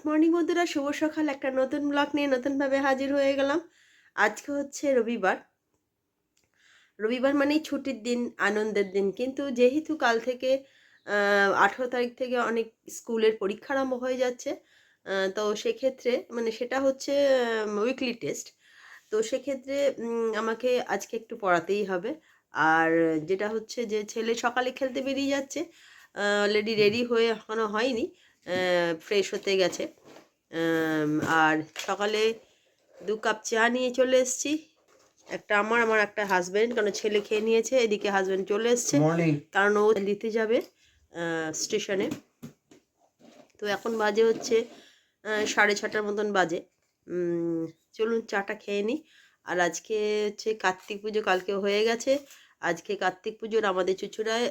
Morning বন্ধুরা, শুভ সকাল। একটা নতুন ব্লগ নিয়ে নতুনভাবে হাজির হয়ে গেলাম। আজকে হচ্ছে রবিবার। রবিবার মানেই ছুটির দিন, আনন্দের দিন। কিন্তু যেহেতু কাল থেকে 18 তারিখ থেকে অনেক স্কুলের পরীক্ষা আরম্ভ হয়ে যাচ্ছে, তো সেক্ষেত্রে মানে সেটা হচ্ছে উইকলি টেস্ট। তো সেক্ষেত্রে আমাকে আজকে একটু পড়াতেই হবে। আর যেটা হচ্ছে যে ছেলে সকালে খেলতে বেরিয়ে যাচ্ছে, অলরেডি রেডি হয়ে এখনো হয়নি, ফ্রেশ হতে গেছে। আর সকালে 2 কাপ চা নিয়ে চলে এসেছি। একটা আমার একটা হাজব্যান্ড, কারণ ছেলে খেয়ে নিয়েছে, এদিকে হাজব্যান্ড চলে এসছে কারণ ও দিতে যাবে স্টেশনে। তো এখন বাজে হচ্ছে 6:30 মতন বাজে। চলুন চাটা খেয়ে নিই। আর আজকে হচ্ছে কার্তিক পুজো, কালকে হয়ে গেছে। আজকে কার্তিক পুজোর আমাদের চুঁচুড়ায়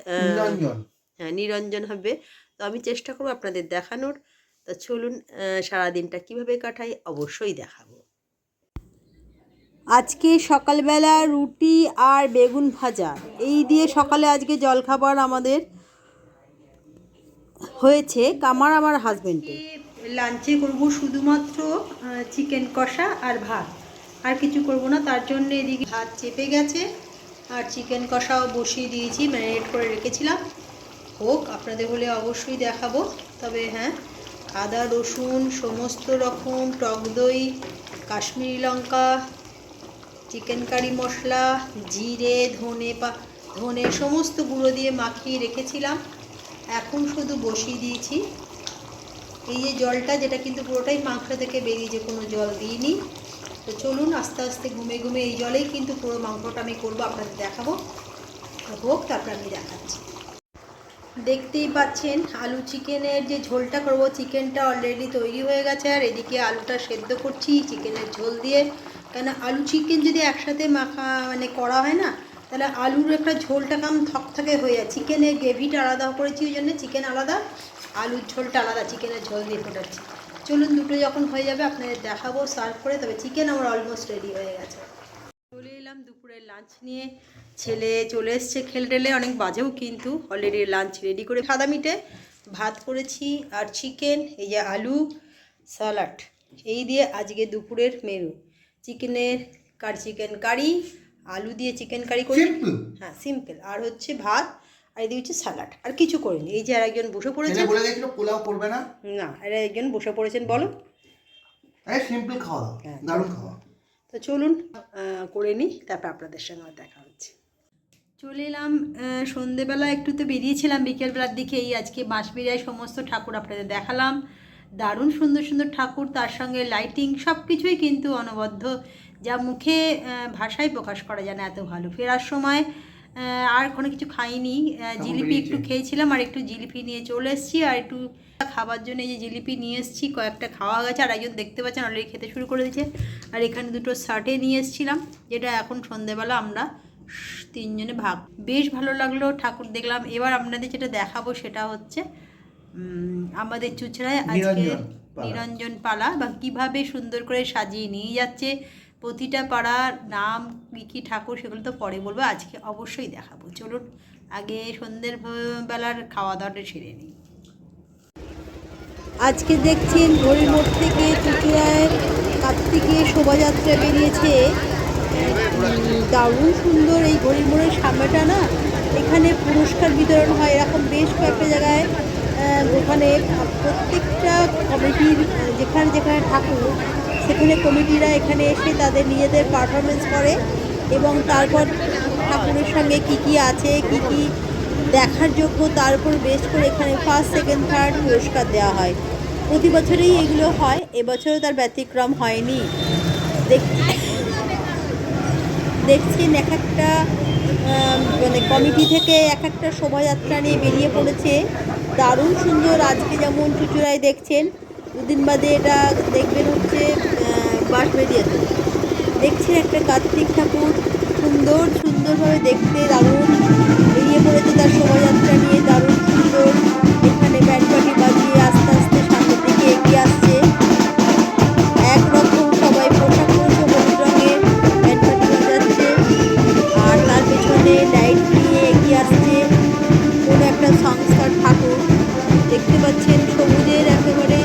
হ্যাঁ নিরঞ্জন হবে। তো আমি চেষ্টা করবো আপনাদের দেখানোর। তা চলুন সারাদিনটা কিভাবে কাটাই অবশ্যই দেখাবো। আজকে সকালবেলা রুটি আর বেগুন ভাজা এই দিয়ে সকালে আজকে জলখাবার আমাদের হয়েছে। আমার হাজবেন্ডে লাঞ্চে করব শুধুমাত্র চিকেন কষা আর ভাত, আর কিছু করব না। তার জন্য এদিকে ভাত চেপে গেছে আর চিকেন কষাও বসিয়ে দিয়েছি, ম্যারিনেট করে রেখেছিলাম। হোক, আপনাদের হলে অবশ্যই দেখাবো। তবে হ্যাঁ, আদা রসুন সমস্ত রকম, টক দই, কাশ্মীরি লঙ্কা, চিকেন কারি মশলা, জিরে, ধনে সমস্ত গুঁড়ো দিয়ে মাখিয়ে রেখেছিলাম। এখন শুধু বসিয়ে দিয়েছি। এই যে জলটা, যেটা কিন্তু পুরোটাই মাংস থেকে বেরিয়েছে, কোনো জল দিইনি। তো চলুন আস্তে আস্তে ঘুমে ঘুমে এই জলেই কিন্তু পুরো মাংসটা আমি করবো, আপনাদের দেখাবো। হোক, তারপর আমি দেখাচ্ছি। দেখতেই পাচ্ছেন আলু চিকেনের যে ঝোলটা করব, চিকেনটা অলরেডি তৈরি হয়ে গেছে। আর এদিকে আলুটা সেদ্ধ করছি চিকেনের ঝোল দিয়ে। কেন আলু চিকেন যদি একসাথে মাখা মানে করা হয় না, তাহলে আলুর একটা ঝোলটা কেমন থকথকে হয়ে যায়। চিকেনের গ্রেভিটা আলাদা করেছি, ওই জন্য চিকেন আলাদা, আলুর ঝোলটা আলাদা, চিকেনের ঝোল দিয়ে ফোটাচ্ছি। চলুন দুটো যখন হয়ে যাবে আপনাদের দেখাবো সার্ভ করে। তবে চিকেন আমার অলমোস্ট রেডি হয়ে গেছে। চলে এলাম দুপুরের লাঞ্চ নিয়ে। ছেলে চলে এসছে খেলতে, অনেক বাজেও কিন্তু অলরেডি লাঞ্চ রেডি করে। সাদা মিটে ভাত করেছি আর চিকেন, এই যে আলু, স্যালাড, এই দিয়ে আজকে দুপুরের মেনু। চিকেন কারি, আলু দিয়ে চিকেন কারি করি। হ্যাঁ, সিম্পল। আর হচ্ছে ভাত, আর এদিকে হচ্ছে স্যালাড, আর কিছু করিনি। এই যে আর একজন বসে পড়েছে, পোলাও করবে না, না আর একজন বসে পড়েছেন। বলো, সিম্পল খাওয়া, দারুণ খাওয়া। তো চলুন করে নিই, তারপর আপনাদের সঙ্গে দেখা হচ্ছে। চলে এলাম সন্ধেবেলা, একটু তো বেরিয়েছিলাম বিকেলবেলার দিকে। এই আজকে বাঁশবেড়িয়ায় সমস্ত ঠাকুর আপনাদের দেখালাম। দারুণ সুন্দর সুন্দর ঠাকুর, তার সঙ্গে লাইটিং, সব কিছুই কিন্তু অনবদ্য, যা মুখে ভাষায় প্রকাশ করা যায় না, এত ভালো। ফেরার সময় আর কোনো কিছু খাইনি, জিলিপি একটু খেয়েছিলাম, আর একটু জিলিপি নিয়ে চলে এসেছি। আর একটু খাবার জন্য এই যে জিলিপি নিয়ে এসেছি, কয়েকটা খাওয়া গেছে। আর একজন দেখতে পাচ্ছেন অলরেডি খেতে শুরু করে দিয়েছে। আর এখানে দুটো সাটে নিয়ে এসেছিলাম, যেটা এখন সন্ধেবেলা আমরা তিনজনে ভাগ। বেশ ভালো লাগলো, ঠাকুর দেখলাম। এবার আপনাদের যেটা দেখাবো সেটা হচ্ছে আমাদের চুঁচুড়ায় আজকে নিরঞ্জন পালা, বা কীভাবে সুন্দর করে সাজিয়ে নিয়ে যাচ্ছে। প্রতিটা পাড়ার নাম কী কী ঠাকুর সেগুলো তো পরে বলবো, আজকে অবশ্যই দেখাবো। চলুন আগে সন্ধ্যের বেলার খাওয়া দাওয়াটা সেরে নিই। আজকে দেখছেন ঘড়ির মোড় থেকে চুঁচুড়ায় কার্তিকের শোভাযাত্রা বেরিয়েছে। দারুণ সুন্দর এই ঘড়ির মোড়ের সামনেটা না, এখানে পুরস্কার বিতরণ হয় এরকম বেশ কয়েকটা জায়গায়। ওখানে প্রত্যেকটা কমিটির যেখানে যেখানে ঠাকুর, সেখানে কমিটিরা এখানে এসে তাদের নিজেদের পারফরমেন্স করে, এবং তারপর ঠাকুরের সঙ্গে কি কি আছে, কি কি দেখার যোগ্য, তার উপর বেস করে এখানে ফার্স্ট, সেকেন্ড, থার্ড পুরস্কার দেওয়া হয়। প্রতি বছরেই এগুলো হয়, এবছরও তার ব্যতিক্রম হয়নি। দেখছেন এক একটা মানে কমিটি থেকে এক একটা শোভাযাত্রা নিয়ে বেরিয়ে পড়েছে, দারুণ সুন্দর। আজকে যেমন চুঁচুড়ায় দেখছেন, দুদিন বাদে এটা দেখবেন হচ্ছে বাঁশবেড়িয়াতে। দেখছেন একটা কার্তিক ঠাকুর সুন্দরভাবে দেখতে দারুণ বেরিয়ে পড়েছে তার শোভাযাত্রা নিয়ে, দারুণ সুন্দর। এখানে ব্যান্ড পার্টি বাজিয়ে আস্তে আস্তে সামনের দিকে এগিয়ে আসছে। একরকম সবাই পোশাক পরেছে, হলুদ রঙের ব্যান্ড পার্টি বাজাচ্ছে, আর তার পেছনে লাইট নিয়ে এগিয়ে আসছে কোনো একটা সংস্থার ঠাকুর। দেখতে পাচ্ছেন সবুজের একেবারে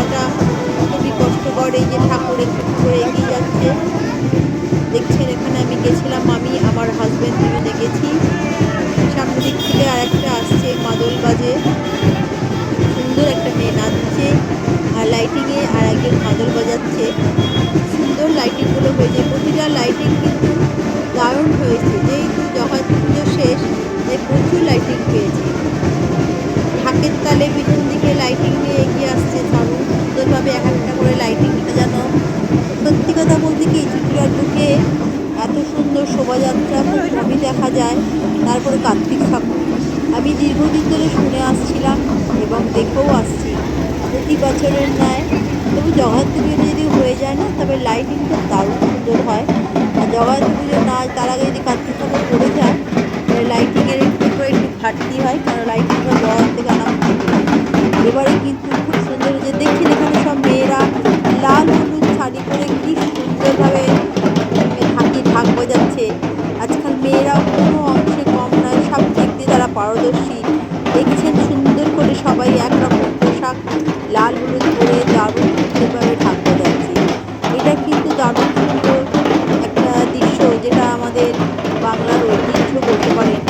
চলাটা খুবই কষ্টকর। এই যে ঠাকুর একটু করে এগিয়ে যাচ্ছে, দেখছেন। এখানে আমি গেছিলাম, আমি আমার হাজব্যান্ড দুজনে গেছি। সামনের দিক থেকে আর একটা আসছে মাদল বাজে, সুন্দর একটা মেয়ে নাচছে আর লাইটিংয়ে, আর একজন মাদল বাজাচ্ছে। সুন্দর লাইটিংগুলো হয়েছে, প্রতিটা লাইটিং কিন্তু দারুণ হয়েছে। যেহেতু জগদ্ধাত্রী পুজো শেষ, তাই প্রচুর লাইটিং পেয়েছে। ঢাকের তালে পিছন দিকে লাইটিং নিয়ে এগিয়ে আসছে, দারুণ সুন্দরভাবে এক একটা করে লাইটিং সাজানো। সত্যি কথা বলতে কি, চুচুড়ার বুকে এত সুন্দর শোভাযাত্রা খুব কমই দেখা যায়। তারপরে কার্তিক ঠাকুর আমি দীর্ঘদিন ধরে শুনে আসছিলাম এবং দেখেও আসছি প্রতি বছরের ন্যায়। তবু জগদ্ধাত্রী পুজো যদি হয়ে যায় না, তবে লাইটিংটা দারুণ সুন্দর হয়। আর জগদ্ধাত্রী পুজো না, তার আগে যদি কার্তিক ঠাকুর পড়ে যায়, তাহলে লাইটিংয়ের একটু ঘাটতি হয়, কারণ লাইটিংটা জগৎ থেকে আনা হয়। এবারে কিন্তু খুব সুন্দর যে দেখছেন, এখানে সব মেয়েরা লাল হলুদ শাড়ি পরে কি সুন্দরভাবে ঢাক বাজাচ্ছে। আজকাল মেয়েরাও কোনো অংশে কম নয়, সব দিক দিয়ে তারা পারদর্শী। দেখছেন সুন্দর করে সবাই একরকম পোশাক লাল হলুদ পরে দারুণ সুন্দরভাবে ঢাক বাজাচ্ছে। এটা কিন্তু দারুণ সুন্দর একটা দৃশ্য, যেটা আমাদের বাংলার ঐতিহ্য বলতে পারেন।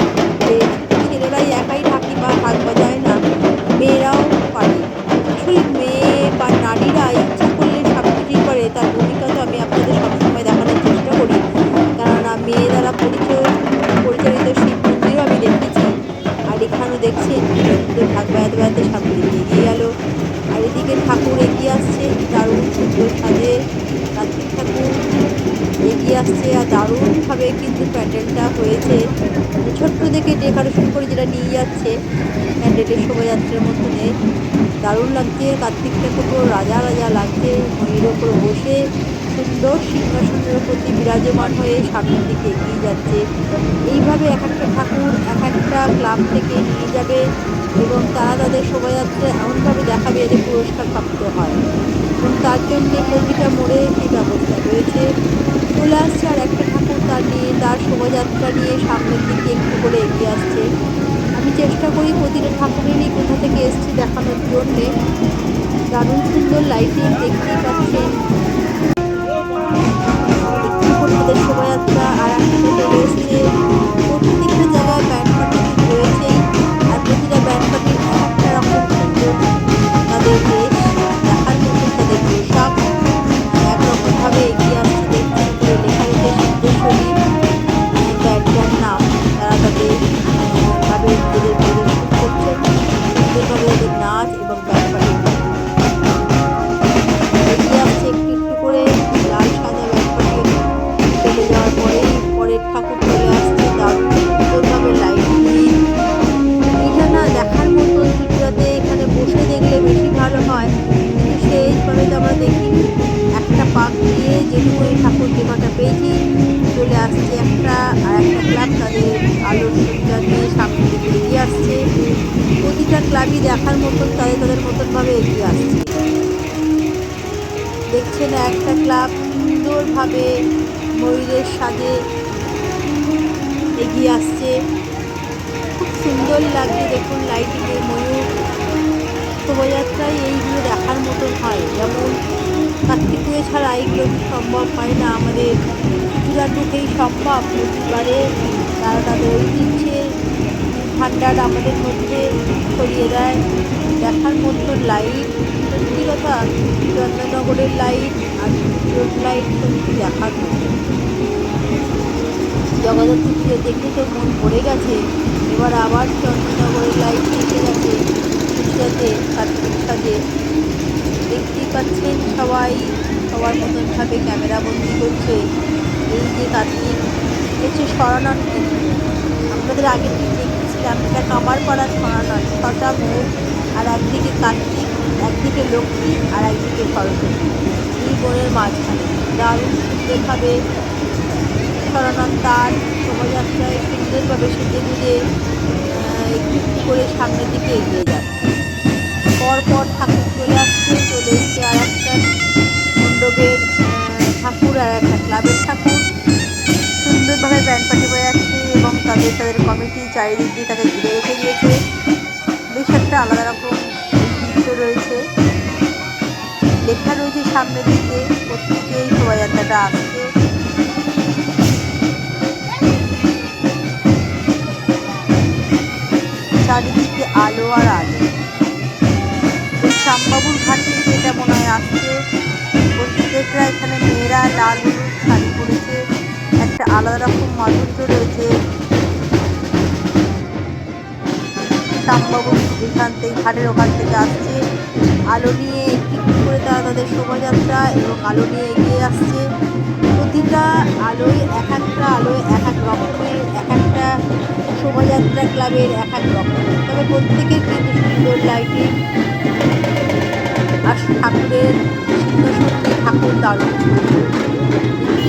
যে ছেলেরাই একাই ঢাক বাজায় না, মেয়েরাও পারে। আসলে মেয়ে বা নারীরা ইচ্ছা করলে সব কিছুই করে, তার ভূমিকা তো আমি আপনাদের সবসময় দেখানোর চেষ্টা করি। কেননা মেয়ে দ্বারা পরিচালিত শিব মন্দিরও আমি দেখেছি। আর এখানেও দেখছেন সুন্দর ঢাক বাজাতে বাজাতে সামনে দিকে এগিয়ে গেল। আর এদিকে ঠাকুর এগিয়ে আসছে দারুণ সুন্দর সাজে, কার্তিক ঠাকুর এগিয়ে আসছে। আর দারুণভাবে কিন্তু প্যান্ডেলটা হয়েছে, ছোট্ট থেকে ডেকোরেশন করে যেটা নিয়ে যাচ্ছে প্যান্ডেলের শোভাযাত্রার মতনে দারুণ লাগছে। কার্তিক ঠাকুর পুরো রাজা রাজা লাগছে, ময়ূরের ওপর বসে সুন্দর সিংহাসনের প্রতি বিরাজমান হয়ে সামনের দিকে এগিয়ে যাচ্ছে। এইভাবে এক একটা ঠাকুর এক একটা ক্লাব থেকে নিয়ে যাবে এবং তারা তাদের শোভাযাত্রা এমনভাবে দেখাবে যে পুরস্কার প্রাপ্ত হয়, এবং তার জন্যে প্রতিটা মোড়ে এই ব্যবস্থা রয়েছে। চলে আসছে আর একটা ঠাকুর তার শোভাযাত্রা নিয়ে সামনের দিকে একটু করে এগিয়ে আসছে। আমি চেষ্টা করি প্রতিটা ঠাকুরেরই কোথা থেকে এসছি দেখানোর জন্যে। দারুণ সুন্দর লাইটিং দেখতেই পাচ্ছেন। একটু করে তাদের শোভাযাত্রা আর একটা চলে এসছে। প্রত্যেকটা জায়গায় ব্যান্ড পার্টি রয়েছেই, আর প্রতিটা ব্যান্ড পার্টির একটা রকম সুন্দর তাদের বেশ, দেখার মতন তাদের পোশাক, একরকমভাবে এগিয়ে আসছে। দেখছেন করে লেখা রয়েছে সিদ্ধেশ্বরী ব্যান্ডটার নাম। তারা তাদের ভাবে নিজেদের প্রদর্শন করছেন, সুন্দরভাবে তাদের নাচ এবং ব্যান্ড পার্টি এগিয়ে আসছে একটু একটু করে। লাল সাদা ব্যান্ড পার্টি চলে যাওয়ার পরেই পরের ঠাকুর চলে আসছে দারুণ সুন্দরভাবে লাইট নিয়ে। এইটা না দেখার মতন, চুচুড়াতে এখানে বসে দেখলে বেশি ভালো হয়, কিন্তু সেইভাবে তো আমরা দেখিনি। একটা পাক দিয়ে যেটুকু ঠাকুর যে কটা পেয়েছি চলে আসছে একটা, আর একটা ক্লাব তাদের আলোর সজ্জা নিয়ে সামনের দিকে এগিয়ে আসছে। প্রতিটা ক্লাবই দেখার মতন তাদের মতনভাবে এগিয়ে আসছে। দেখছেন একটা ক্লাব সুন্দরভাবে ময়ূরের সাজে এগিয়ে আসছে, খুব সুন্দর লাগছে। দেখুন লাইটিংয়ে ময়ূর, শোভাযাত্রায় এইগুলো দেখার মতন হয়। যেমন কার্তিক পুজো ছাড়া এইগুলো সম্ভব হয় না, আমাদের চুচুড়ার বুকেই সম্ভব। প্রতিবারে তারা তাদের ঐতিহ্যের ভাণ্ডার আমাদের মধ্যে ছড়িয়ে দেয়। দেখার মতন লাইট, সত্যি কথা চন্দননগরের লাইট আর চুচুড়ার লাইট সত্যি দেখার মতন। জগদ্ধাত্রী পুজো দেখে তো মন পড়ে গেছে, এবার আবার চন্দননগরের লাইট এসে গেছে চুচুড়াতে কার্তিক সাজে। দেখতেই পাচ্ছেন সবাই সবার মতনভাবে ক্যামেরাবন্দি করছে। এই যে কার্তিক হচ্ছে সরানন, আপনাদের আগের দিন দেখেছিলাম এটা কামারপাড়ার সরানন, 6টা মুখ, আর একদিকে কার্তিক, একদিকে লক্ষ্মী আর একদিকে সরস্বতী, এই বোনের মাঝখানে দারুণ সুন্দরভাবে সরানন তার শোভাযাত্রায় সুন্দরভাবে সেজে গুজে একটু একটু করে সামনের দিকে এগিয়ে যাচ্ছে। পরপর ঠাকুর চলে আসছে, চলে এসছে আর একটা মণ্ডপের ঠাকুর আর একটা ক্লাবের ঠাকুর। সুন্দরভাবে ব্যান্ড পার্টি বাজাচ্ছে এবং তাদের কমিটি চারিদিক দিয়ে তাকে ঘিরে রেখে দিয়েছে। বেশ একটা আলাদা রকম দৃশ্য রয়েছে। লেখা রয়েছে সামনের দিকে, প্রত্যেকে এই শোভাযাত্রাটা আসছে। চারিদিকে আলো আর আলো। এই শ্যামবাবুর ঘাট থেকে এটা মনে হয় আসছে। প্রত্যেকরা এখানে মেয়েরা লাল হলুদ শাড়ি পরেছে, একটা আলাদা রকম মাধুর্য রয়েছে। শ্যামবাবু এখান থেকে ঘাটের ওখান থেকে আসছে, আলো নিয়ে একটি করে তারা তাদের শোভাযাত্রা এবং আলো নিয়ে এগিয়ে আসছে। প্রতিটা আলোয় এক একটা আলোয় এক এক রকমের, এক একটা শোভাযাত্রা ক্লাবের এক এক রকম, তবে প্রত্যেকের কিন্তু সুন্দর লাইটিং আর ঠাকুরের সিংহাসনে ঠাকুর দারুণ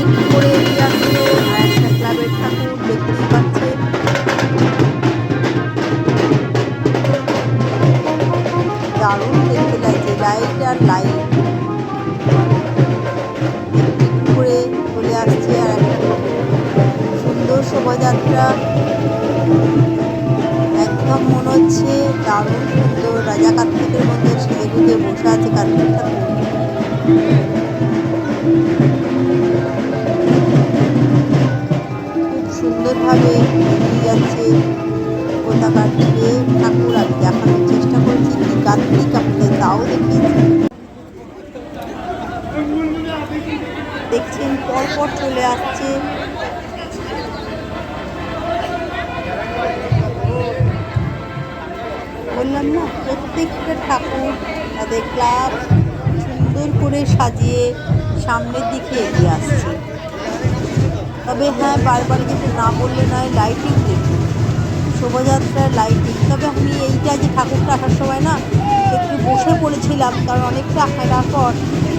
একটু করে এগিয়ে আসছে। আর একটা ক্লাবের ঠাকুর দেখতেই পাচ্ছে। দারুণ দেখতে লাগছে, লাইট আর লাইট একটু করে চলে আসছে। আর একটা সুন্দর শোভাযাত্রা, একদম মনে হচ্ছে দারুণ সুন্দর। রাজা কার্তিকের মধ্যে সেজে গুজে বসে আছে কার্তিক ঠাকুর। খুব সুন্দরভাবে এগিয়ে যাচ্ছে পতাকার দিকে ঠাকুর। আমি দেখানোর চেষ্টা করছি কি কার্তিক, আপনাদের তাও দেখিয়েছি। দেখছেন পরপর চলে আসছে। বললাম না, প্রত্যেকটা ঠাকুর তাদের ক্লাব সুন্দর করে সাজিয়ে সামনের দিকে এগিয়ে আসছে। তবে হ্যাঁ, বারবার কিন্তু না বললে নয়, লাইটিং দেখুন, শোভাযাত্রার লাইটিং। তবে আমি এইটা যে ঠাকুরটা আসার সময় না একটু বসে পড়েছিলাম, কারণ অনেকটা হাঁটার পর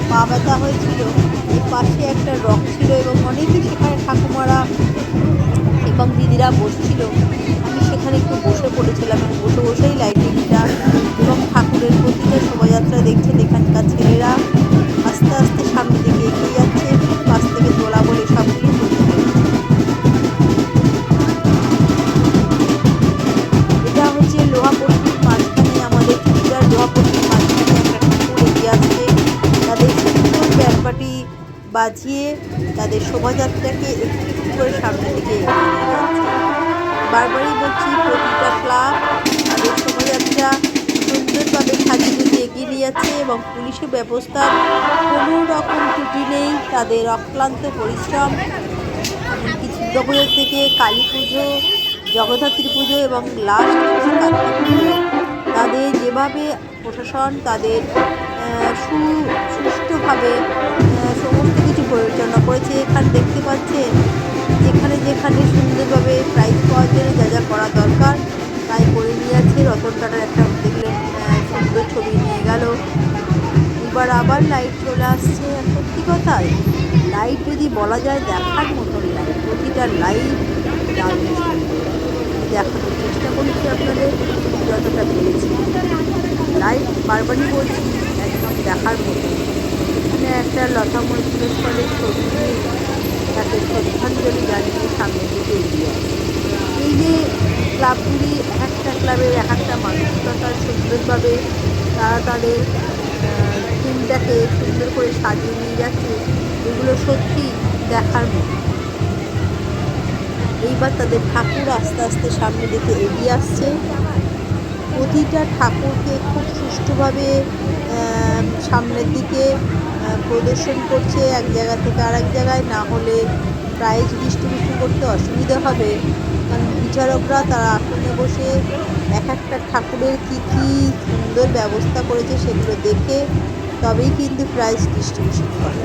পা ব্যথা হয়েছিল। এর পাশে একটা রক ছিল এবং অনেকেই সেখানে ঠাকুমারা এবং দিদিরা বসছিল। আমি সেখানে একটু বসে পড়েছিলাম এবং বসে বসেই লাইটিংটা এবং ঠাকুরের প্রতিটা শোভাযাত্রা দেখছেন। এখানকার ছেলেরা আস্তে আস্তে সামনের দিকে এগিয়ে যাচ্ছে, পাশ থেকে তোলা বলে সবগুলো করছে। এটা হচ্ছে লোহাপট্টির মাঝখানে, আমাদের চুড়িদার লোহাপট্টির মাঝখানে একটা ঠাকুর এগিয়ে আসছে। তাদের সুন্দর ব্যান্ডপাটি বাজিয়ে তাদের শোভাযাত্রাকে একটু একটু করে সামনের দিকে এগিয়ে নিয়ে যাচ্ছে। বারবারই বলছি, প্রতিটা ক্লাব তাদের শোভাযাত্রা সুন্দরভাবে সাজিয়ে গুজিয়ে এগিয়ে নিয়ে যাচ্ছে এবং পুলিশের ব্যবস্থার কোনো রকম ত্রুটি নেই। তাদের অক্লান্ত পরিশ্রম, এমনকি দুর্গাপুজো থেকে কালী পুজো, জগদ্ধাত্রী পুজো এবং লাস্ট হচ্ছে কার্তিক পুজো, তাদের যেভাবে প্রশাসন তাদের সুষ্ঠুভাবে সমস্ত কিছু পরিচালনা করেছে। এখানে দেখতে পাচ্ছেন যেখানে যেখানে সুন্দরভাবে প্রাইজ পাওয়ার জন্য যা যা করা দরকার তাই করে নিয়ে যাচ্ছে। রতন টাটার একটা দেখলেন সুন্দর ছবি নিয়ে গেল। এবার আবার লাইট চলে আসছে। সত্যি কথাই লাইট যদি বলা যায় দেখার মতন লাইট, প্রতিটা লাইট দারুণ সুন্দর। দেখানোর চেষ্টা করছি আপনাদের যতটা পেরেছি। লাইট বারবারই বলছি একদম দেখার মতো। এখানে একটা লতা মঙ্গেশকরের ছবি নিয়ে তাকে শ্রদ্ধাঞ্জলি জানিয়ে সামনের দিকে এগিয়ে আসে। এই যে ক্লাবগুলি এক একটা ক্লাবের এক একটা মানসিকতার সুন্দরভাবে তারা তাদের টিমটাকে সুন্দর করে সাজিয়ে নিয়ে যাচ্ছে, এগুলো সত্যি দেখার মতো। এইবার তাদের ঠাকুর আস্তে আস্তে সামনের দিকে এগিয়ে আসছে। প্রতিটা ঠাকুরকে খুব সুষ্ঠুভাবে সামনের দিকে প্রদর্শন করছে, এক জায়গা থেকে আরেক জায়গায়, না হলে প্রাইজ ডিস্ট্রিবিউশন করতে অসুবিধা হবে। কারণ বিচারকরা তারা আসনে বসে এক একটা ঠাকুরের কী কী সুন্দর ব্যবস্থা করেছে সেগুলো দেখে তবেই কিন্তু প্রাইজ ডিস্ট্রিবিউশন করে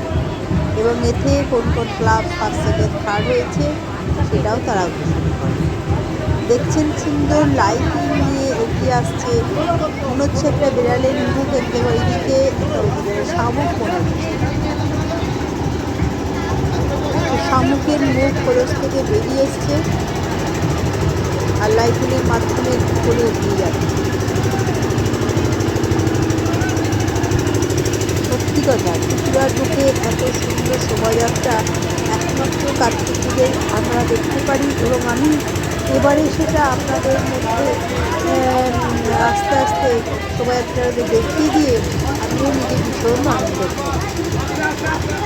এবং এতে কোন কোন ক্লাব ফার্স্ট সেকেন্ড থার্ড হয়েছে সেটাও তারা ঘোষণা করে। দেখছেন সুন্দর লাইটিং নিয়ে এগিয়ে আসছে। মনে হচ্ছে একটা বিড়ালের মুখ একেবারে এইদিকে, শামুক মনে হচ্ছে। শামুকের মুখ খরচ থেকে বেরিয়ে এসছে আর লাইটিংয়ের মাধ্যমে করে এগিয়ে যাচ্ছে। সত্যি কথা, ত্রিপুরার বুকে এত সুন্দর শোভাযাত্রা একমাত্র কার্তিক পুজোয় আমরা দেখতে পারি এবং আমি এবারে সেটা আপনাদের মধ্যে আস্তে আস্তে শোভাযাত্রাকে দেখিয়ে দিয়ে আমিও নিজে ভীষণ আনন্দ করি।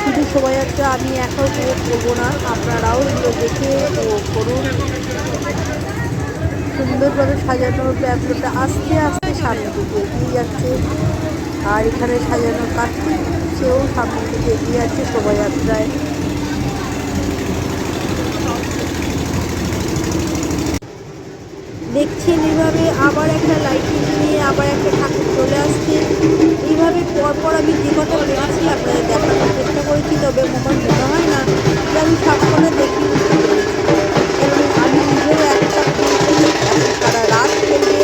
শুধু শোভাযাত্রা আমি একা উপভোগ করবো না, আপনারাও এগুলো দেখে উপভোগ করুন। সুন্দরভাবে সাজানো ট্যাবলোটা আস্তে আস্তে সামনের দিকে এগিয়ে যাচ্ছে, আর এখানে সাজানো কার্তিক সেও সামনের দিকে এগিয়ে যাচ্ছে শোভাযাত্রায়। দেখছেন এইভাবে আবার একটা লাইটিং নিয়ে আবার একটা ঠাকুর চলে আসছে। এইভাবে পরপর আমি যে কথা পেরেছি আপনাদের দেখানোর চেষ্টা করেছি, তবে আমার মনে হয় না যে আমি সবকটা দেখিয়ে উঠতে পেরেছি। এবং আমি নিজেও একটা সারা রাত চলবে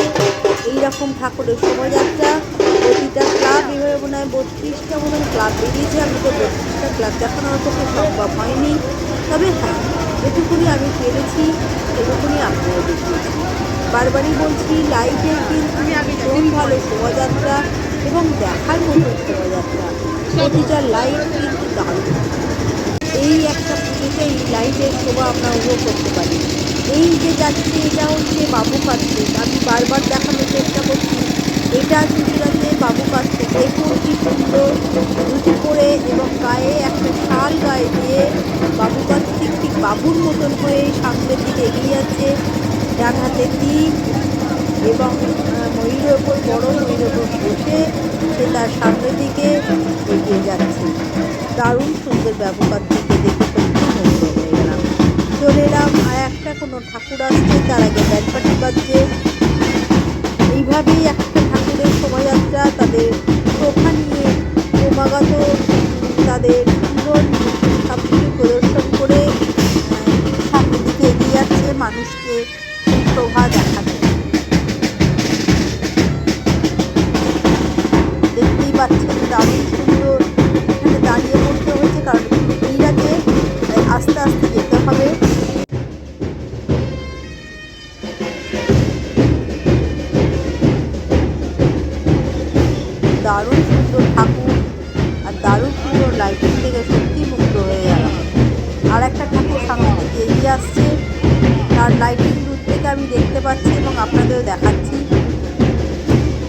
এইরকম ঠাকুরের শোভাযাত্রা। প্রতিটা ক্লাব এভাবে মনে হয় 32টা মতন ক্লাব বেরিয়েছে। আমি তো 32টা ক্লাব দেখানোর পক্ষে সম্ভব হয়নি, তবে হ্যাঁ যেটুকুনি আমি পেরেছি সেটুকুনি আপনারা দেখিয়েছি। বারবারই বলছি, লাইটের কিন্তু ভীষণ ভালো শোভাযাত্রা এবং দেখার মতো শোভাযাত্রা। প্রতিটা লাইট কিন্তু দারুণ। এই একটা পুজোতে এই লাইটের শোভা আমরা উপভোগ করতে পারি। এই যে যাচ্ছে এটা হচ্ছে বাবু কার্তিক, আমি বারবার দেখানোর চেষ্টা করছি। এটা গুজরাটে বাবু কার্তিক। দেখুন কি সুন্দর ধুতি পরে এবং গায়ে একটা শাল গায়ে দিয়ে বাবু কার্তিক ঠিক বাবুর মতন হয়ে সামনের দিকে এগিয়ে যাচ্ছে। ডান হাতে তীর এবং ময়ূরের ওপর বড় ময়ূরের ওপর বসে সে তার সামনের দিকে এগিয়ে যাচ্ছে। দারুণ সুন্দর ব্যবহার থেকে দেখে সত্যি মুগ্ধ হয়ে গেলাম। চলে এলাম আর একটা কোনো ঠাকুর আসছে, তার আগে ব্যাটপাটি বাজছে। এইভাবেই একটা ঠাকুরের শোভাযাত্রা তাদের শোভা নিয়ে ক্রমাগত তাদের সুন্দর সব কিছু প্রদর্শন করে সামনের দিকে এগিয়ে যাচ্ছে মানুষকে সেই শোভা দেখাতে। দেখতেই পাচ্ছেন দারুণ সুন্দর। এখানে দাঁড়িয়ে পড়তে হচ্ছে কারণ ভিড় আছে, আস্তে আস্তে যেতে হবে। দারুণ সুন্দর ঠাকুর আর দারুণ সুন্দর লাইটিং থেকে সত্যি মুগ্ধ হয়ে গেলাম। আর একটা ঠাকুর সামনের দিকে এগিয়ে আসছে, তার লাইটিং দূর থেকে আমি দেখতে পাচ্ছি এবং আপনাদেরও দেখাচ্ছি।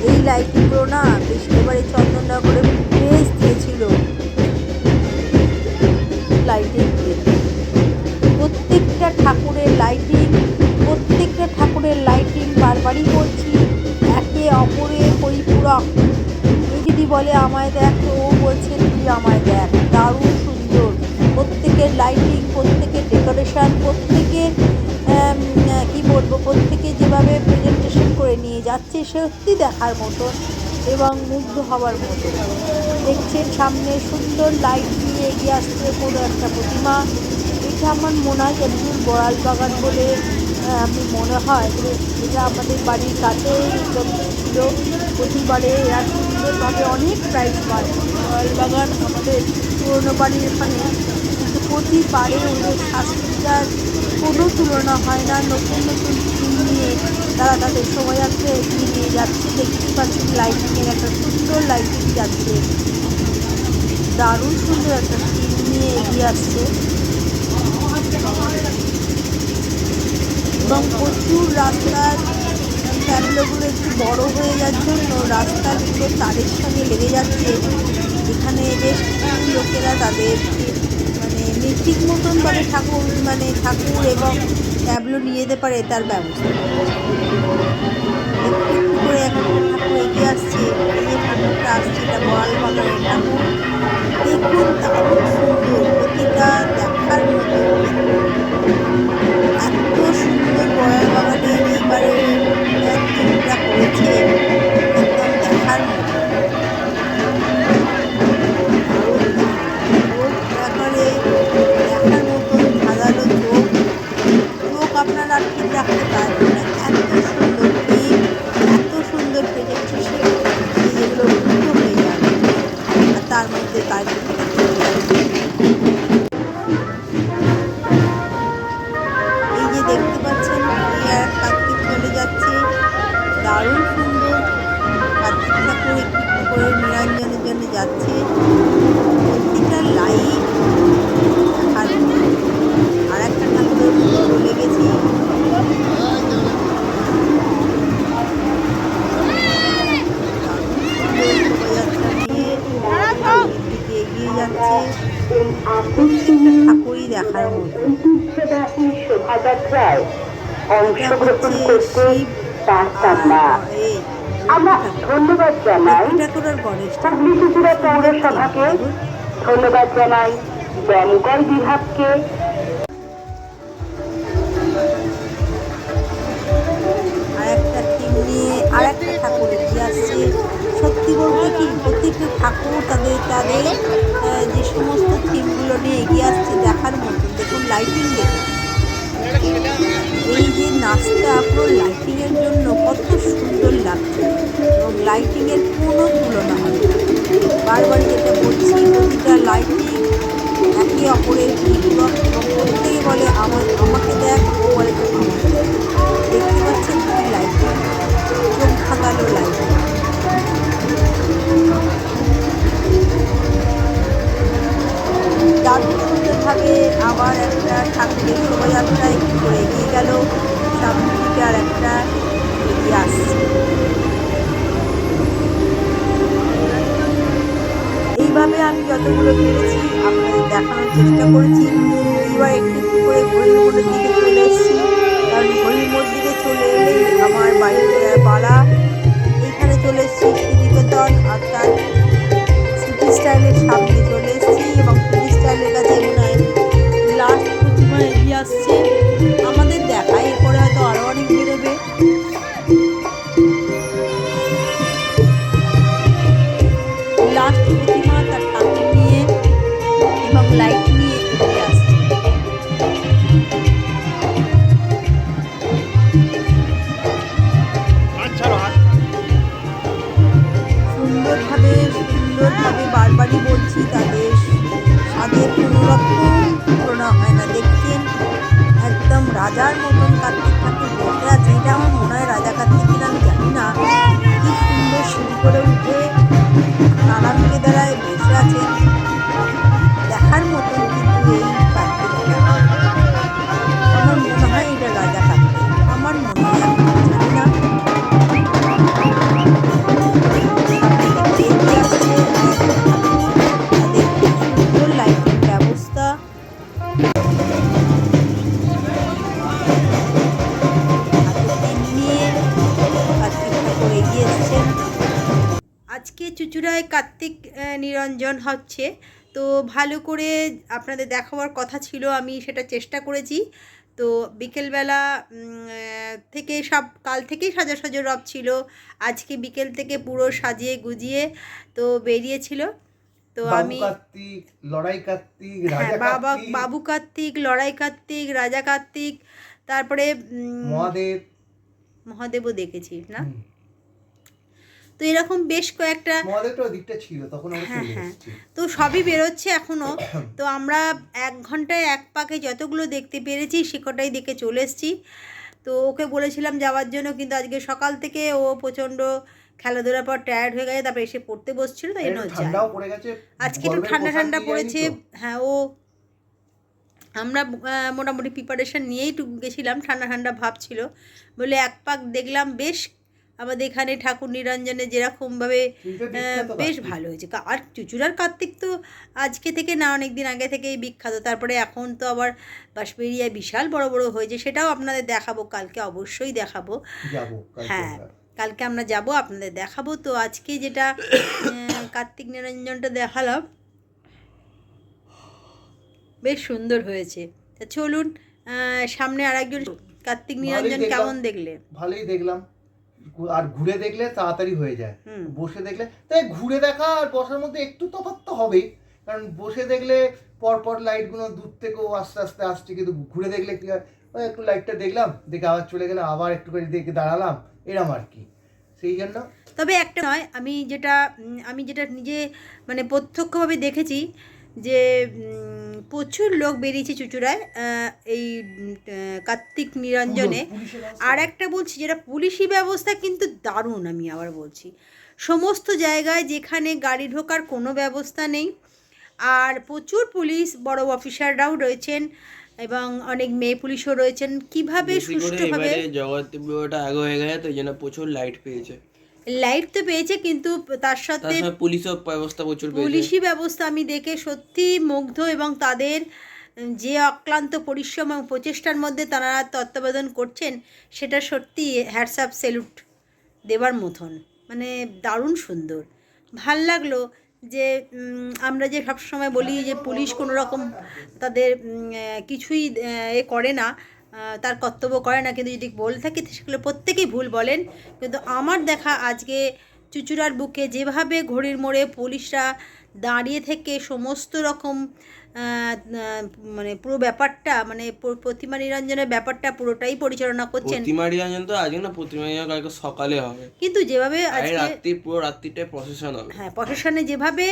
এই লাইটিংগুলো না বেশ এবারে চন্দননগরে বেশ দিয়েছিল লাইটিং দিয়ে। প্রত্যেকটা ঠাকুরের লাইটিং বারবারই বলছি একে অপরের পরিপূরক। তুই যদি বলে আমায় দেখ, তো ও বলছে তুই আমায় দেখ। দারুণ সুন্দর প্রত্যেকের লাইটিং, প্রত্যেকের ডেকোরেশন, প্রত্যেকের কী বলবো, প্রত্যেকে যেভাবে প্রেজেন্টেশন করে নিয়ে যাচ্ছে সত্যি দেখার মতন এবং মুগ্ধ হওয়ার মতো। দেখছেন সামনে সুন্দর লাইট দিয়ে এগিয়ে আসছে কোনো একটা প্রতিমা। এটা আমার মনে হয় যতদূর বড়াল বাগান বলে আমি মনে হয়, এটা আমাদের বাড়ির কাছেই একদম ছিল। প্রতিবারে এরা সুন্দরভাবে অনেক প্রাইজ পায়। বড়াল বাগান আমাদের পুরনো বাড়ির এখানে, কিন্তু প্রতিবারে ওদের সাজসজ্জার কোনো তুলনা হয় না। নতুন নতুন থিম নিয়ে তারা তাদের শোভাযাত্রা এগিয়ে নিয়ে যাচ্ছে। দেখতেই পাচ্ছেন লাইটিংয়ের একটা সুন্দর লাইটিং যাচ্ছে, দারুণ সুন্দর একটা থিম নিয়ে এগিয়ে আসছে এবং প্রচুর রাস্তার ট্যাবলোগুলো একটু বড় হয়ে যাওয়ার জন্য রাস্তাগুলো তারের সঙ্গে লেগে যাচ্ছে। এখানে বেশ কিছু লোকেরা তাদের ঠিক মতনভাবে ঠাকুর এবং ট্যাবলো নিয়ে যেতে পারে তার ব্যবস্থা একটু একটু করে একটা ঠাকুর এগিয়ে আসছে। এই যে ঠাকুরটা আসছে এটা বড়াল বাগানের ঠাকুর। দেখুন দারুণ সুন্দর, প্রতিটা দেখার মতো। এত সুন্দর বড়াল বাগানের এইবারে থিমটা করেছে, একদম দেখার মতো। দেখার মতন সাজানো চোখ আপনারা ঠিক রাখতে পারবেন না। এত সুন্দর থিম, এত সুন্দর প্রেজেন্টেশন, যেগুলো মুগ্ধ হয়ে যাবে। আর তার মধ্যে এই যে দেখতে পাচ্ছেন আর কার্তিক চলে যাচ্ছে, দারুণ সুন্দর। কার্তিক ঠাকুর একটু একটু করে নিরঞ্জনের জন্য যাচ্ছে। প্রতিটা লাইট আর একটা ঠাকুরের চলে গেছি। শোভাযাত্রা নিয়ে এগিয়ে যাচ্ছে, প্রত্যেকটা ঠাকুরই দেখার মতো। এটা হচ্ছে শিব আর ধন্যবাদ জানাই লক্ষ্মী ঠাকুর আর গণেশ ঠাকুর। হুগলি চুঁচুড়া সুন্দর থিম, পৌরসভাকে, দেখুন। ধন্যবাদ জানাই দমকল বিভাগকে। আর একটা থিম নিয়ে আর একটা ঠাকুর এগিয়ে আসছে। সত্যি বলতে কি প্রত্যেকটা ঠাকুর তাদের তাদের যে সমস্ত থিমগুলো নিয়ে এগিয়ে আসছে দেখার মতো। দেখুন লাইটিং, দেখুন এই যে নাচটা পুরো লাইটিংয়ের জন্য কত সুন্দর লাগছে, এবং লাইটিংয়ের কোনো তুলনা হয় না। বারবারই যেটা বলছি, প্রতিটা লাইটিং একে অপরের পূরক, এবং প্রত্যেকে বলে আমাকে দেখ, ও বলে আমাকে দেখ। দেখতে পাচ্ছেন কি লাইটিং, চোখ ধাঁধানো লাইটিং। দারুণ সুন্দরভাবে আবার একটা ঠাকুরের শোভাযাত্রায় করে এগিয়ে গেল, সামনে থেকে আর একটা এগিয়ে আসছে। এইভাবে আমি যতগুলো পেরেছি আপনাদের দেখানোর চেষ্টা করেছি। এবার একটু একটু করে ঘড়ির মোড়ের দিকে চলে এসেছি, কারণ ঘড়ির মোড় দিকে চলে এলেই আমার বাড়ির পাড়া। এইখানে চলে এসেছি শ্রীনিকেতন, অর্থাৎ সিটি স্টাইলের সামনে চলে এসেছি, এবং সিটি স্টাইলের কাছে মনে হয় লাস্ট প্রতিমা এগিয়ে আসছে আমাদের দেখায়। এরপরে হয়তো আরও অনেক বেরোবে। লাস্ট প্রতিমা তার ঠাকুর নিয়ে এবং লাইট নিয়ে এগিয়ে আসছে। সুন্দরভাবে বারবারই বলছি, তাদের স্বাদের কোনো রকম তুলনা হয় না। দেখছেন একদম রাজার মতন কার্তিক ঠাকুর বসে আছে। এটা আমার মনে হয় রাজা কার্তিক কিনা আমি জানি না। কি সুন্দর সিঁড়ি করে উঠে নানান কেদারায় বসে আছেন, দেখার মতন। কিন্তু এই কার্তিকটা আমার মনে হয় এটা রাজা কার্তিক, আমার মনে হয়, আমি জানি না। সুন্দর লাইটিং ব্যবস্থা। আজকে চুঁচুড়ায় কার্তিক নিরঞ্জন হচ্ছে, তো ভালো করে আপনাদের দেখাবার কথা ছিল, আমি সেটা চেষ্টা করেছি। তো বিকেলবেলা থেকে কাল থেকেই সাজো রব ছিল, আজকে বিকেল থেকে পুরো সাজিয়ে গুজিয়ে তো বেরিয়েছিল। তো আমি লড়াই কার্তিক, হ্যাঁ, বাবু কার্তিক, লড়াই কার্তিক, রাজা কার্তিক, তারপরে মহাদেবও দেখেছি না। তো এরকম বেশ কয়েকটা হ্যাঁ, তো সবই বেরোচ্ছে এখনো। তো আমরা 1 ঘন্টায় 1 পাকে যতগুলো দেখতে পেরেছি সে কটাই দেখে চলে এসেছি। তো ওকে বলেছিলাম যাওয়ার জন্য, কিন্তু আজকে সকাল থেকে ও প্রচণ্ড খেলাধুলার পর টায়ার্ড হয়ে গেছে, তারপরে এসে পড়তে বসছিল, তাই জন্য আজকে একটু ঠান্ডা পড়েছে। হ্যাঁ, আমরা মোটামুটি প্রিপারেশান নিয়েই গেছিলাম, ঠান্ডা ভাব ছিল বলে 1 পাক দেখলাম। বেশ আমাদের এখানে ঠাকুর নিরঞ্জনে যেরকমভাবে বেশ ভালো হয়েছে। আর চুঁচুড়ার কার্তিক তো আজকে থেকে না, অনেক দিন আগে থেকেই বিখ্যাত। তারপরে এখন তো আবার বাঁশবেড়িয়ায় বিশাল বড় হয়েছে, সেটাও আপনাদের দেখাবো কালকে, অবশ্যই দেখাবো। হ্যাঁ, কালকে আমরা যাব, আপনাদের দেখাবো। তো আজকে যেটা কার্তিক নিরঞ্জনটা দেখালাম বেশ সুন্দর হয়েছে। তা চলুন সামনে আরেকজন কার্তিক নিরঞ্জন কেমন দেখলে? ভালোই দেখলাম, আর ঘুরে দেখলে তাড়াতাড়ি হয়ে যায়, বসে দেখলে তাই ঘুরে দেখা আর বসার মধ্যে একটু তফাৎ তো হবেই, কারণ বসে দেখলে পরপর লাইটগুলো দূর থেকেও আস্তে আস্তে আসছে, কিন্তু ঘুরে দেখলে কি হয়, ওই একটু লাইটটা দেখলাম, দেখে আবার চলে গেলাম, আবার একটু করে দেখে দাঁড়ালাম, এরম আর কি। সেই জন্য তবে একটা নয়, আমি যেটা নিজে মানে প্রত্যক্ষভাবে দেখেছি যে প্রচুর লোক বেরিয়েছে চুঁচুড়ায় এই কার্তিক নিরঞ্জনে। আর একটা বলছি, যেটা পুলিশি ব্যবস্থা কিন্তু দারুণ। আমি আবার বলছি, সমস্ত জায়গায় যেখানে গাড়ি ঢোকার কোনো ব্যবস্থা নেই, আর প্রচুর পুলিশ বড় অফিসাররাও রয়েছেন এবং অনেক মেয়ে পুলিশও রয়েছেন। কিভাবে সুষ্ঠুভাবে জগদ্দীপটা আগে হয়ে গেছে, তো এই জন্য প্রচুর লাইট পেয়েছে। লাইট তো পেয়েছে, কিন্তু তার সাথে পুলিশও ব্যবস্থা প্রচুর পেয়েছে। পুলিশি ব্যবস্থা আমি দেখে সত্যি মুগ্ধ, এবং তাদের যে অক্লান্ত পরিশ্রম এবং প্রচেষ্টার মধ্যে তারা তত্ত্বাবধান করছেন সেটা সত্যি হ্যাটস অফ স্যালুট দেবার মতন, মানে দারুণ সুন্দর। ভাল লাগলো যে আমরা যে সবসময় বলি যে পুলিশ কোনো রকম তাদের কিছুই এ করে না, তার কর্তব্য করে না, কিন্তু যদি বলে থাকি সেগুলো প্রত্যেকেই ভুল বলেন। কিন্তু আমার দেখা আজকে চুঁচুড়ার বুকে যেভাবে ঘড়ির মোড়ে পুলিশরা দাঁড়িয়ে থেকে সমস্ত রকম মানে পুরো ব্যাপারটা, মানে প্রতিমা নিরঞ্জনের ব্যাপারটা পুরোটাই পরিচালনা করছেন। প্রতিমা নিরঞ্জন তো আজকে না, প্রতিমা নিরঞ্জন কালকে সকালে হবে, কিন্তু যেভাবে আজকে পুরো রাত্রিটায় প্রসেশন হবে। হ্যাঁ, প্রশাসনে যেভাবে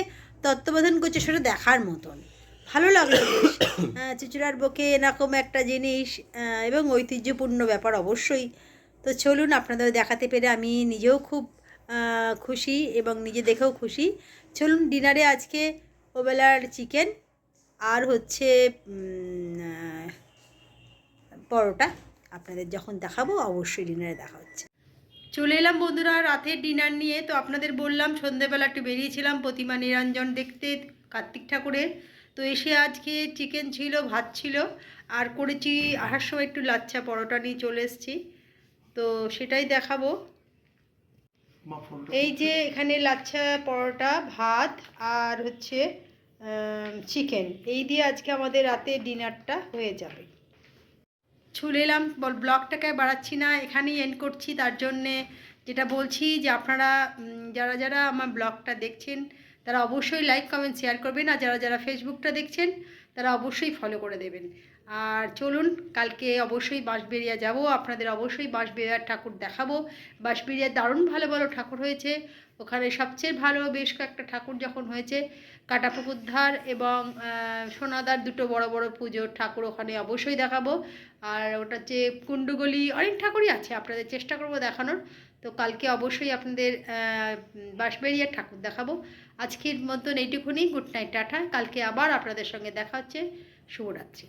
তত্ত্বাবধান করছে সেটা দেখার মতন, ভালো লাগলো বেশ। চুঁচুড়ার বুকে এরকম একটা জিনিস এবং ঐতিহ্যপূর্ণ ব্যাপার অবশ্যই। তো চলুন, আপনাদের দেখাতে পেরে আমি নিজেও খুব খুশি এবং নিজে দেখেও খুশি। চলুন, ডিনারে আজকে ওবেলার চিকেন আর হচ্ছে পরোটা আপনাদের যখন দেখাবো অবশ্যই ডিনারে দেখা হচ্ছে। চলে এলাম বন্ধুরা রাতের ডিনার নিয়ে। তো আপনাদের বললাম সন্ধেবেলা একটু বেরিয়েছিলাম প্রতিমা নিরঞ্জন দেখতে কার্তিক ঠাকুরের। তো এসে আজকে চিকেন ছিল, ভাত ছিল, আর করেছি আসার সময় একটু লাচ্ছা পরোটা নিয়ে চলে এসেছি, তো সেটাই দেখাবো। এই যে এখানে লাচ্ছা পরোটা, ভাত আর হচ্ছে চিকেন, এই দিয়ে আজকে আমাদের রাতে ডিনারটা হয়ে যাবে। চলে এলাম, ব্লগটাকে বাড়াচ্ছি না, এখানেই এন্ড করছি। তার জন্যে যেটা বলছি যে আপনারা যারা যারা আমার ব্লগটা দেখছেন তারা অবশ্যই লাইক কমেন্ট শেয়ার করবেন, আর যারা যারা ফেসবুকটা দেখছেন তারা অবশ্যই ফলো করে দেবেন। আর চলুন, কালকে অবশ্যই বাঁশবেড়িয়া যাব, আপনাদের অবশ্যই বাঁশবেড়িয়ার ঠাকুর দেখাবো। বাঁশবেড়িয়ার দারুণ ভালো ভালো ঠাকুর হয়েছে, ওখানে সবচেয়ে ভালো বেশ কয়েকটা ঠাকুর যখন হয়েছে, কাটাপুকুরধার এবং সোনাদার দুটো বড় বড় পুজোর ঠাকুর ওখানে অবশ্যই দেখাবো। আর ওটা হচ্ছে কুণ্ডুগলি, অনেক ঠাকুরই আছে, আপনাদের চেষ্টা করব দেখানোর। তো কালকে অবশ্যই আপনাদের বাঁশবেড়িয়ার ঠাকুর দেখাবো। আজকের মতন এইটুকুনি, গুড নাইট, টাটা। কালকে আবার আপনাদের সঙ্গে দেখা হচ্ছে। শুভরাত্রি।